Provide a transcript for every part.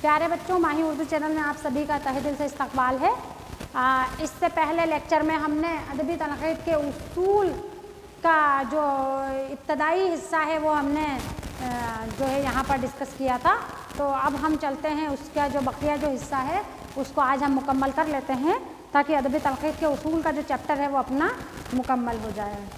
प्यारे बच्चों, माही उर्दू चैनल में आप सभी का तहे दिल से इस्तकबाल है। इससे पहले लेक्चर में हमने अदबी तनक़ीद के उसूल का जो इब्तदाई हिस्सा है वो हमने जो है यहाँ पर डिस्कस किया था। तो अब हम चलते हैं उसका जो बकिया जो हिस्सा है उसको आज हम मुकम्मल कर लेते हैं ताकि अदबी तनक़ीद के उसूल का जो चैप्टर है वो अपना मुकम्मल हो जाए।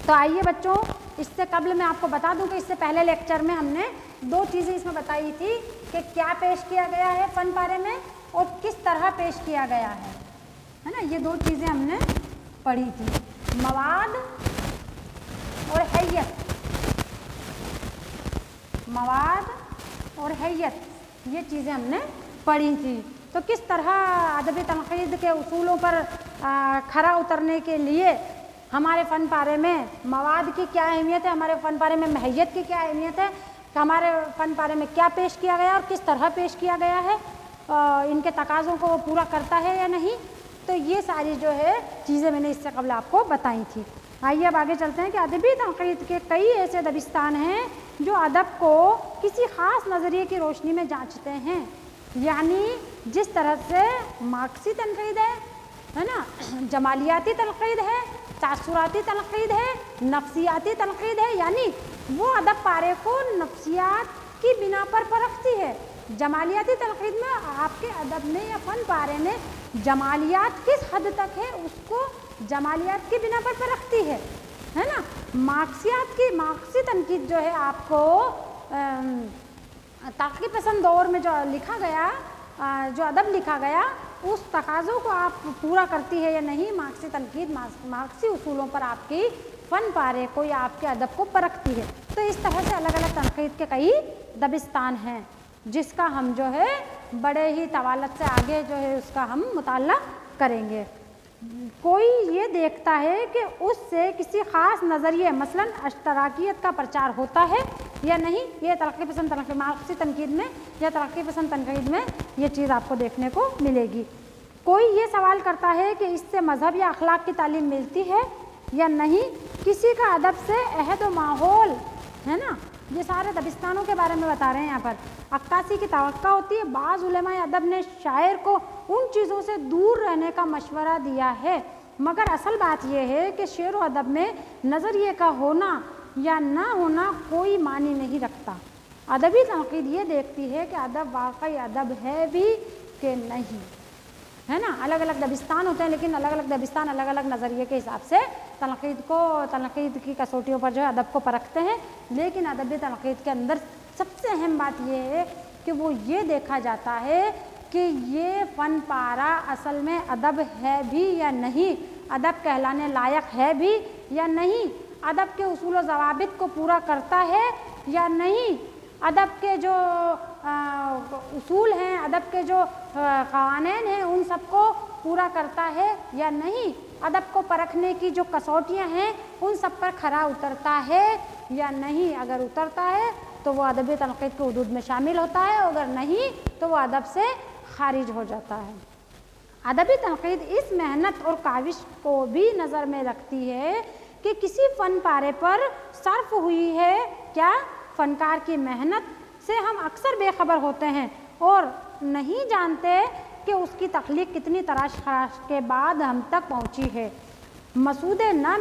तो आइए बच्चों, इससे कबल मैं आपको बता दूं कि इससे पहले लेक्चर में हमने दो चीज़ें इसमें बताई थी कि क्या पेश किया गया है फ़न पारे में और किस तरह पेश किया गया है ना। ये दो चीज़ें हमने पढ़ी थी, मवाद और हैयत। मवाद और हैयत ये चीज़ें हमने पढ़ी थी। तो किस तरह अदबी तनक़ीद के उसूलों पर खरा उतरने के लिए हमारे फ़न पारे में मवाद की क्या अहमियत है, हमारे फ़न पारे में महयत की क्या अहमियत है, कि हमारे फ़न पारे में क्या पेश किया गया और किस तरह पेश किया गया है, इनके तकाज़ों को वो पूरा करता है या नहीं। तो ये सारी जो है चीज़ें मैंने इससे कबल आपको बताई थी। आइए अब आगे चलते हैं कि अदबी तनक़ीद के कई ऐसे दबिस्तान हैं जो अदब को किसी ख़ास नज़रिए की रोशनी में जाँचते हैं। यानी जिस तरह से मार्क्सी तनक़ीद है ना, जमालियाती तनक़ीद है, तासुराती तनक़ीद है, नफ्सियाती तनक़ीद है, यानी वो अदब पारे को नफ्सियात की बिना पर परखती है। जमालियाती तनक़ीद में आपके अदब में या फ़न पारे में जमालियात किस हद तक है उसको जमालियात की बिना पर परखती है ना। मार्क्सी तनक़ीद जो है आपको ताक़ी पसंद दौर में जो लिखा गया, जो अदब लिखा गया उस तकाज़ों को आप पूरा करती है या नहीं। मार्क्सी तनक़ीद मार्क्सी उसूलों पर आपकी फ़न पारे को या आपके अदब को परखती है। तो इस तरह से अलग अलग तनक़ीद के कई दबिस्तान हैं जिसका हम जो है बड़े ही तवालत से आगे जो है उसका हम मुताला करेंगे। कोई ये देखता है कि उससे किसी ख़ास नज़रिए मसलन अश्तराकियत का प्रचार होता है या नहीं। ये तरक्की पसंद तनक़ीद मार्क्सी तनक़ीद में या तरक्की पसंद तनक़ीद में ये चीज़ आपको देखने को मिलेगी। कोई ये सवाल करता है कि इससे मज़हब या अखलाक की तालीम मिलती है या नहीं। किसी का अदब से अहद व माहौल है ना, ये सारे दबिस्तानों के बारे में बता रहे हैं यहाँ पर। अक्कासी की तवक्का होती है। बाज़ उलमाए अदब ने शायर को उन चीज़ों से दूर रहने का मशवरा दिया है, मगर असल बात यह है कि शेर व अदब में नज़रिए का होना या ना होना कोई मानी नहीं रखता। अदबी तनक़ीद ये देखती है कि अदब वाकई अदब है भी कि नहीं, है ना। अलग अलग दबिस्तान होते हैं लेकिन अलग अलग दबिस्तान अलग अलग नज़रिए के हिसाब से तनक़ीद की कसौटियों पर जो है अदब को परखते हैं। लेकिन अदबी तनक़ीद के अंदर सबसे अहम बात यह है कि वो ये देखा जाता है कि ये फ़न पारा असल में अदब है भी या नहीं, अदब कहलाने लायक है भी या नहीं, अदब के उसूल व ज़वाबित को पूरा करता है या नहीं, अदब के जो उसूल हैं, अदब के जो क़वानीन हैं उन सबको पूरा करता है या नहीं, अदब को परखने की जो कसौटियाँ हैं उन सब पर खरा उतरता है या नहीं। अगर उतरता है तो वो अदबी तनक़ीद के हुदूद में शामिल होता है, अगर नहीं तो वो अदब से खारिज हो जाता है। अदबी तनक़ीद इस मेहनत और काविश को भी नज़र में रखती है कि किसी फ़न पारे पर सर्फ हुई है क्या फ़नकार की मेहनत से हम अक्सर बेखबर होते हैं और नहीं जानते कि उसकी तख्लीक कितनी तलाश खराश के बाद हम तक पहुंची है। मसूदे ना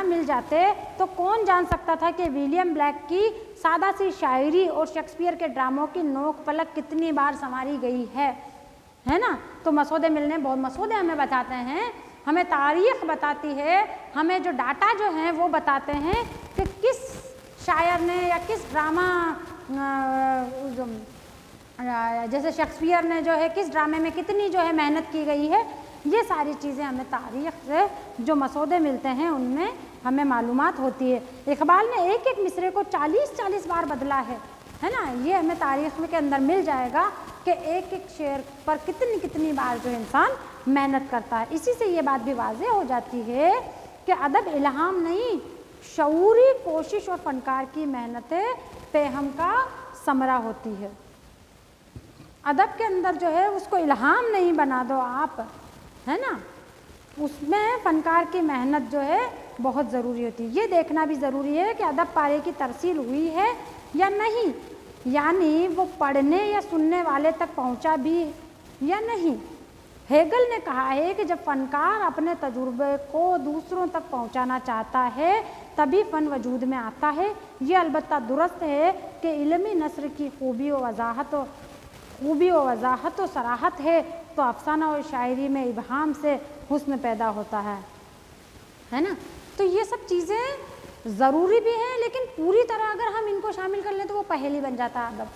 मिल जाते तो कौन जान सकता था कि विलियम ब्लैक की सादा सी शायरी और शेक्सपियर के ड्रामों की नोक पलक कितनी बार संवारी गई है ना। तो मसूदे हमें बताते हैं, हमें तारीख़ बताती है, हमें जो डाटा जो हैं वो बताते हैं कि किस शायर ने या किस ड्रामा जैसे शेक्सपियर ने जो है किस ड्रामे में कितनी जो है मेहनत की गई है। ये सारी चीज़ें हमें तारीख़ से जो मसौदे मिलते हैं उनमें हमें मालूमात होती है। इकबाल ने एक एक मिसरे को 40-40 बार बदला है ना। ये हमें तारीख़ के अंदर मिल जाएगा कि एक एक शेर पर कितनी बार जो इंसान मेहनत करता है। इसी से ये बात भी वाज़ेह हो जाती है कि अदब इल्हाम नहीं, शऊरी कोशिश और फ़नकार की मेहनत पेहम का समरा होती है। अदब के अंदर जो है उसको इल्हाम नहीं बना दो आप, है ना, उसमें फ़नकार की मेहनत जो है बहुत ज़रूरी होती है। ये देखना भी ज़रूरी है कि अदब पारे की तरसील हुई है या नहीं। यानी वो पढ़ने या सुनने वाले तक पहुंचा भी या नहीं। हेगल ने कहा है कि जब फनकार अपने तजुर्बे को दूसरों तक पहुंचाना चाहता है तभी फ़न वजूद में आता है। ये अलबत्ता दुरुस्त है कि इल्मी नस्र की खूबी व वजाहत व सराहत है तो अफसाना और शायरी में इबहाम से हुस्न पैदा होता है ना। तो ये सब चीज़ें ज़रूरी भी हैं, लेकिन पूरी तरह अगर हम इनको शामिल कर लें तो वो पहेली बन जाता है अदब,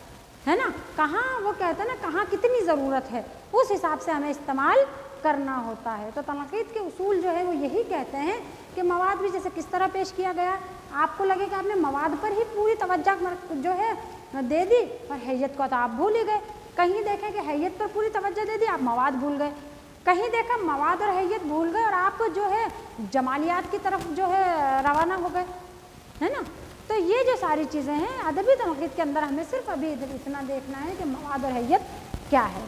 है ना। कहाँ वो कहते हैं ना, कहाँ कितनी ज़रूरत है उस हिसाब से हमें इस्तेमाल करना होता है। तो तनक़ीद के उसूल जो है वो यही कहते हैं कि मवाद भी जैसे किस तरह पेश किया गया, आपको लगे कि आपने मवाद पर ही पूरी तवज्जो जो है दे दी और हैयत को तो आप भूल ही गए। कहीं देखें कि हैयत पर पूरी तवज्जो दे दी, आप मवाद भूल गए। कहीं देखा मवाद और हैयत भूल गए और आप जो है जमालियात की तरफ जो है रवाना हो गए, है ना। तो ये जो सारी चीज़ें हैं अदबी तनक़ीद के अंदर हमें सिर्फ अभी इतना देखना है कि मवाद और हैयत क्या है।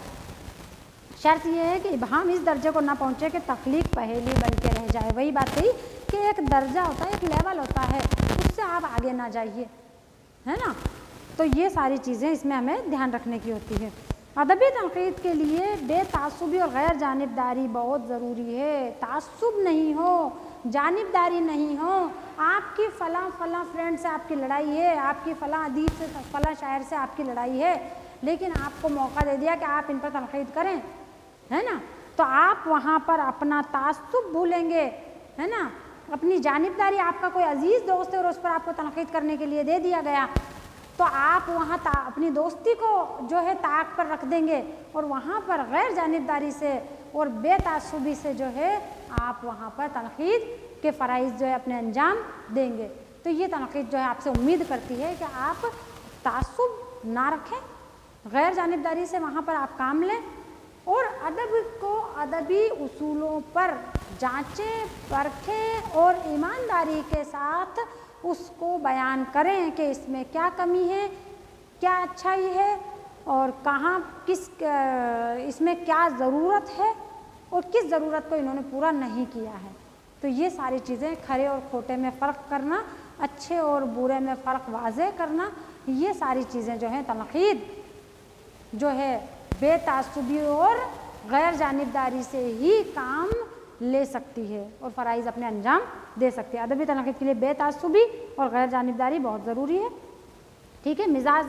शर्त यह है कि इबहाम इस दर्जे को ना पहुँचे कि तख्लीक पहेली बन के रह जाए। वही बात थी कि एक दर्जा होता है, एक लेवल होता है, उससे आप आगे ना जाइए, है ना। तो ये सारी चीज़ें इसमें हमें ध्यान रखने की होती है। अदबी तनक़ीद के लिए बेतासुबी और गैर जानिबदारी बहुत ज़रूरी है। तासुब नहीं हो, जानिबदारी नहीं हो। आपकी फ़लाँ फ्रेंड से आपकी लड़ाई है, आपकी फ़लाँ अदीब से फ़लाँ शायर से आपकी लड़ाई है, लेकिन आपको मौका दे दिया कि आप इन पर तनक़ीद करें, है ना। तो आप वहाँ पर अपना तासुब भूलेंगे, है ना। अपनी जानिबदारी, आपका कोई अजीज़ दोस्त है और उस पर आपको तनक़ीद करने के लिए दे दिया गया, तो आप वहाँ अपनी दोस्ती को जो है ताक पर रख देंगे और वहाँ पर गैर जानिबदारी से और बेतासुबी से जो है आप वहाँ पर तनक़ीद के फ़राइज़ जो है अपने अंजाम देंगे। तो ये तनक़ीद जो है आपसे उम्मीद करती है कि आप तासुब ना रखें, गैर जानिबदारी से वहाँ पर आप काम लें और अदब को अदबी उसूलों पर जांचें, परखें और ईमानदारी के साथ उसको बयान करें कि इसमें क्या कमी है, क्या अच्छाई है और कहाँ इसमें क्या ज़रूरत है और किस ज़रूरत को इन्होंने पूरा नहीं किया है। तो ये सारी चीज़ें, खरे और खोटे में फ़र्क करना, अच्छे और बुरे में फ़र्क वाज़े करना, ये सारी चीज़ें जो हैं तनक़ीद जो है बेतासुबी और गैर जानिबदारी से ही काम ले सकती है और फ़राइज़ अपने अंजाम दे सकती है। अदबी तनक़ीद के लिए बेतासुबी और गैर जानिबदारी बहुत ज़रूरी है, ठीक है। मिजाज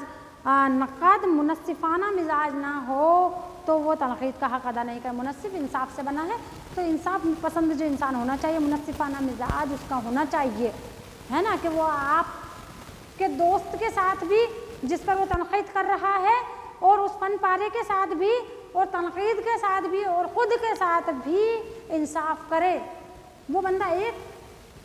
नक़ाद मुनसिफ़ाना मिजाज ना हो तो वो तनक़ीद का हक़ अदा नहीं कर। मुनसिफ़ इंसाफ से बना है, तो इंसाफ पसंद जो इंसान होना चाहिए, मुनसिफ़ाना मिजाज उसका होना चाहिए, है ना। कि वो आपके दोस्त के साथ भी जिस पर वो तनक़ीद कर रहा है और उस फ़न पारे के साथ भी और तनक़ीद के साथ भी और ख़ुद के साथ भी इंसाफ करे। वो बंदा एक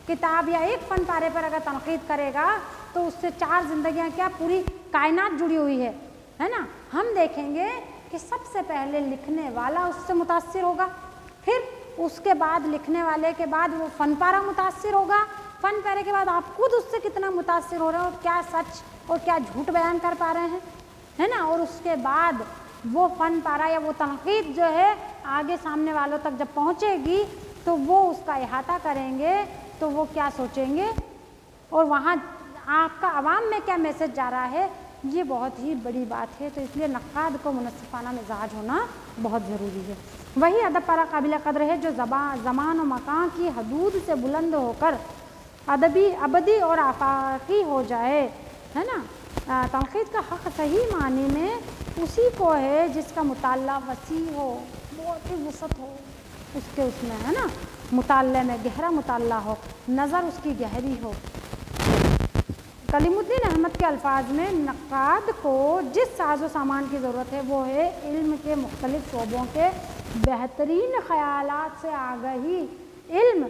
किताब या एक फ़न पारे पर अगर तनक़ीद करेगा तो उससे 4 ज़िंदगियाँ क्या पूरी कायनात जुड़ी हुई है ना। हम देखेंगे कि सबसे पहले लिखने वाला उससे मुतासिर होगा, फिर उसके बाद लिखने वाले के बाद वो फ़न पारा मुतासिर होगा, फ़न पारे के बाद आप खुद उससे कितना मुतासिर हो रहे हो और क्या सच और क्या झूठ बयान कर पा रहे हैं, है ना। और उसके बाद वो फ़न पारा या वो तनक़ीद जो है आगे सामने वालों तक जब पहुँचेगी तो वो उसका इहाता करेंगे, तो वो क्या सोचेंगे और वहाँ आपका आवाम में क्या मैसेज जा रहा है, ये बहुत ही बड़ी बात है। तो इसलिए नक़ाद को मुनसिफ़ाना मिजाज होना बहुत ज़रूरी है। वही अदब पारा काबिल क़द्र है जो ज़मान और मकान की हदूद से बुलंद होकर अबदी और आफाकी हो जाए, है ना। तनक़ीद का हक़ सही मानी में उसी को है जिसका मुताल्ला वसी हो, बहुत ही वसअत हो उसमें, है ना। मुताल्ले में गहरा मुताल्ला हो, नज़र उसकी गहरी हो। कलीमुद्दीन अहमद के अल्फाज में नक़ाद को जिस साजो सामान की ज़रूरत है वो है इल्म के मुख्तलिफ़ शोबों के बेहतरीन ख़यालात से आगाही। इल्म,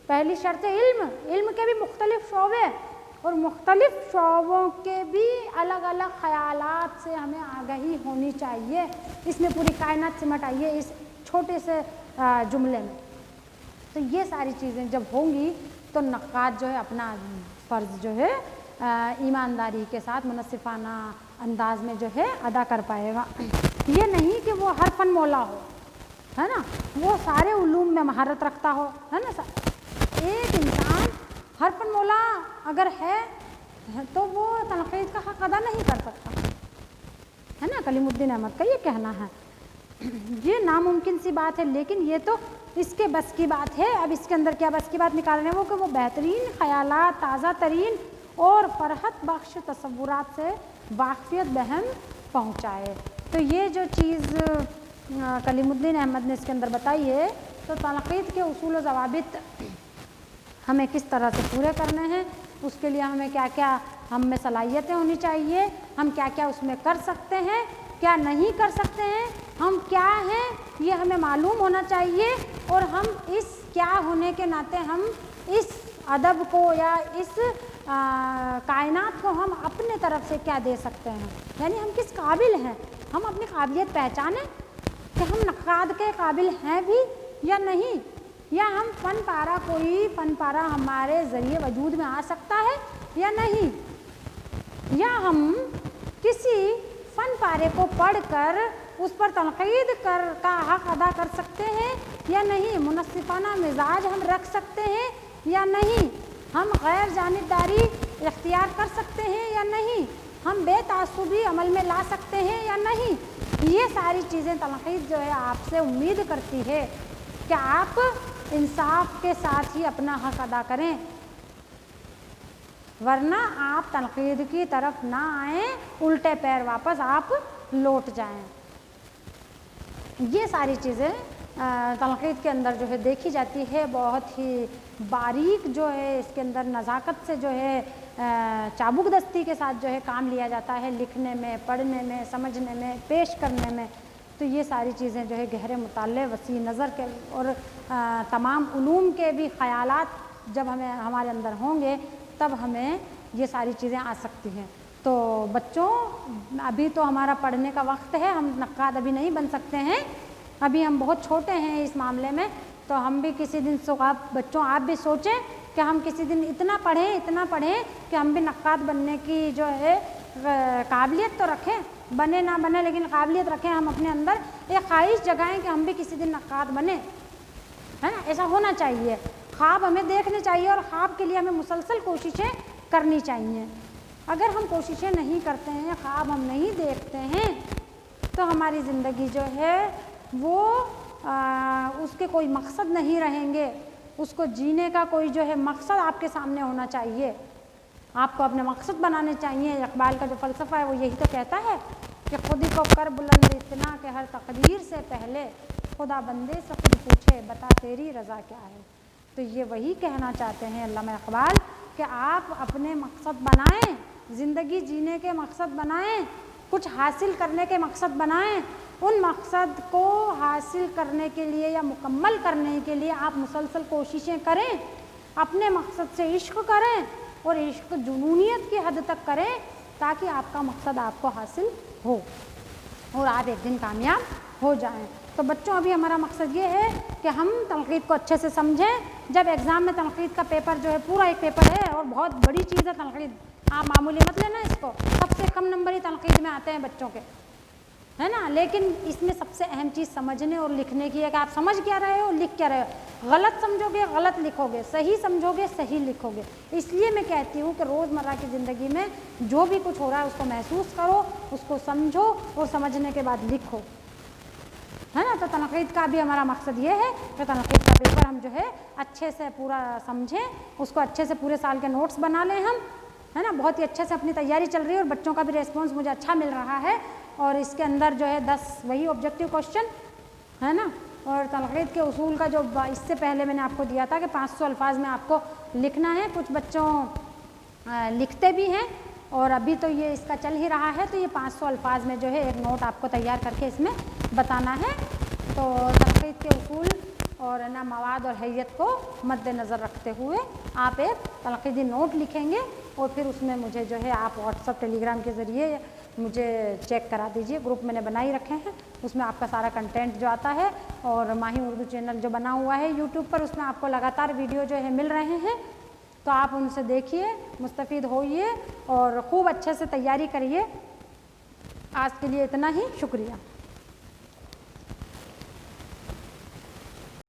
पहली शर्त है इल्म के भी मुख्तलिफ़ शोबे और मुख्तलिफ़ शोबों के भी अलग अलग ख़यालात से हमें आगाही होनी चाहिए। इसमें पूरी कायनात सिमट आई है इस छोटे से जुमले में। तो ये सारी चीज़ें जब होंगी तो नक़ाद जो है अपना फ़र्ज़ जो है ईमानदारी के साथ मुनसिफ़ाना अंदाज में जो है अदा कर पाएगा। ये नहीं कि वो हर फ़न मौला हो, है ना, वो सारे उलूम में महारत रखता हो, है ना। एक इंसान हर फ़न मौला अगर है तो वो तनक़ीद का हक़ अदा नहीं कर सकता। है ना, कलीमुद्दीन अहमद का ये कहना है। ये नामुमकिन सी बात है, लेकिन ये तो इसके बस की बात है। अब इसके अंदर क्या बस की बात निकालने वो कि वो बेहतरीन ख़यालात, ताज़ा तरीन और फरहत बख्श तसव्वुरात से वाक़फ़ियत बहम पहुँचाए। तो ये जो चीज़ कलीमुद्दीन अहमद ने इसके अंदर बताई है, तो तनक़ीद के उसूल व ज़वाबित हमें किस तरह से पूरे करने हैं, उसके लिए हमें क्या क्या हम में सलाहियतें होनी चाहिए, हम क्या क्या उसमें कर सकते हैं, क्या नहीं कर सकते हैं, हम क्या हैं ये हमें मालूम होना चाहिए। और हम इस क्या होने के नाते हम इस अदब को या इस कायनात को हम अपने तरफ से क्या दे सकते हैं, यानी हम किस काबिल हैं, हम अपनी काबिलियत पहचानें कि हम नक़ाद के काबिल हैं भी या नहीं, या हम फ़न पारा कोई फ़न पारा हमारे ज़रिए वजूद में आ सकता है या नहीं, या हम किसी फ़न पारे को पढ़कर उस पर तनक़ीद का हक़ अदा कर सकते हैं या नहीं, मुनसिफ़ाना मिजाज हम रख सकते हैं या नहीं, हम गैर जानिबदारी इख्तियार कर सकते हैं या नहीं, हम बेतआस्सुबी अमल में ला सकते हैं या नहीं। ये सारी चीज़ें तनक़ीद जो है आपसे उम्मीद करती है कि आप इंसाफ के साथ ही अपना हक़ अदा करें, वरना आप तनक़ीद की तरफ ना आएँ, उल्टे पैर वापस आप लौट जाएं। ये सारी चीज़ें तनक़ीद के अंदर जो है देखी जाती है। बहुत ही बारीक जो है इसके अंदर नज़ाकत से जो है चाबुक दस्ती के साथ जो है काम लिया जाता है, लिखने में, पढ़ने में, समझने में, पेश करने में। तो ये सारी चीज़ें जो है गहरे मुताले, वसी नज़र के और तमाम उलूम के भी ख़यालात जब हमें हमारे अंदर होंगे तब हमें ये सारी चीज़ें आ सकती हैं। तो बच्चों, अभी तो हमारा पढ़ने का वक्त है, हम नक़ाद अभी नहीं बन सकते हैं, अभी हम बहुत छोटे हैं इस मामले में। तो हम भी किसी दिन बच्चों आप भी सोचें कि हम किसी दिन इतना पढ़ें कि हम भी नक़ाद बनने की जो है काबिलियत तो रखें, बने ना बने लेकिन काबिलियत रखें, हम अपने अंदर एक ख्वाहिश जगाएं कि हम भी किसी दिन नक़ाद बने, है ना। ऐसा होना चाहिए, ख्वाब हमें देखने चाहिए और ख्वाब के लिए हमें मुसलसल कोशिशें करनी चाहिए। अगर हम कोशिशें नहीं करते हैं, ख्वाब हम नहीं देखते हैं, तो हमारी ज़िंदगी जो है वो उसके कोई मकसद नहीं रहेंगे। उसको जीने का कोई जो है मकसद आपके सामने होना चाहिए, आपको अपने मकसद बनाने चाहिए। इक़बाल का जो फ़लसफ़ा है वो यही तो कहता है कि खुद ही को कर बुलंद इतना कि हर तकदीर से पहले खुदा बंदे से खुद पूछे बता तेरी रज़ा क्या है। तो ये वही कहना चाहते हैं अल्लामा इक़बाल कि आप अपने मकसद बनाएं, ज़िंदगी जीने के मकसद बनाएं, कुछ हासिल करने के मकसद बनाएं। उन मकसद को हासिल करने के लिए या मुकम्मल करने के लिए आप मुसलसल कोशिशें करें, अपने मकसद से इश्क करें और इश्क जुनूनियत की हद तक करें ताकि आपका मकसद आपको हासिल हो और आप एक दिन कामयाब हो जाएं। तो बच्चों, अभी हमारा मकसद ये है कि हम तनक़ीद को अच्छे से समझें। जब एग्ज़ाम में तनक़ीद का पेपर जो है पूरा एक पेपर है और बहुत बड़ी चीज़ है तनक़ीद, आप मामूली मत लेना इसको। सबसे कम नंबर ही तनक़ीद में आते हैं बच्चों के, है ना। लेकिन इसमें सबसे अहम चीज़ समझने और लिखने की है कि आप समझ क्या रहे हो, लिख क्या रहे हो। गलत समझोगे गलत लिखोगे, सही समझोगे सही लिखोगे। इसलिए मैं कहती हूँ कि रोज़मर्रा की ज़िंदगी में जो भी कुछ हो रहा है उसको महसूस करो, उसको समझो और समझने के बाद लिखो, है ना। तो तनक़ीद का भी हमारा मकसद ये है कि तनक़ीद का पेपर हम जो है अच्छे से पूरा समझें, उसको अच्छे से पूरे साल के नोट्स बना लें हम, है ना। बहुत ही अच्छे से अपनी तैयारी चल रही है और बच्चों का भी रिस्पॉन्स मुझे अच्छा मिल रहा है। और इसके अंदर जो है 10 वही ऑब्जेक्टिव क्वेश्चन, है ना। और तनक़ीद के उसूल का जो इससे पहले मैंने आपको दिया था कि 500 अल्फाज में आपको लिखना है, कुछ बच्चों लिखते भी हैं और अभी तो ये इसका चल ही रहा है। तो ये 500 अल्फाज में जो है एक नोट आपको तैयार करके इसमें बताना है। तो तनक़ीद के उसूल और ना मवाद और हैयत को मद्देनज़र रखते हुए आप एक तनक़ीदी नोट लिखेंगे और फिर उसमें मुझे जो है आप व्हाट्सअप टेलीग्राम के ज़रिए मुझे चेक करा दीजिए। ग्रुप मैंने बना ही रखे हैं, उसमें आपका सारा कंटेंट जो आता है और माही उर्दू चैनल जो बना हुआ है यूट्यूब पर, उसमें आपको लगातार वीडियो जो है मिल रहे हैं। तो आप उनसे देखिए, मुस्तफ़ीद होइए और ख़ूब अच्छे से तैयारी करिए। आज के लिए इतना ही, शुक्रिया।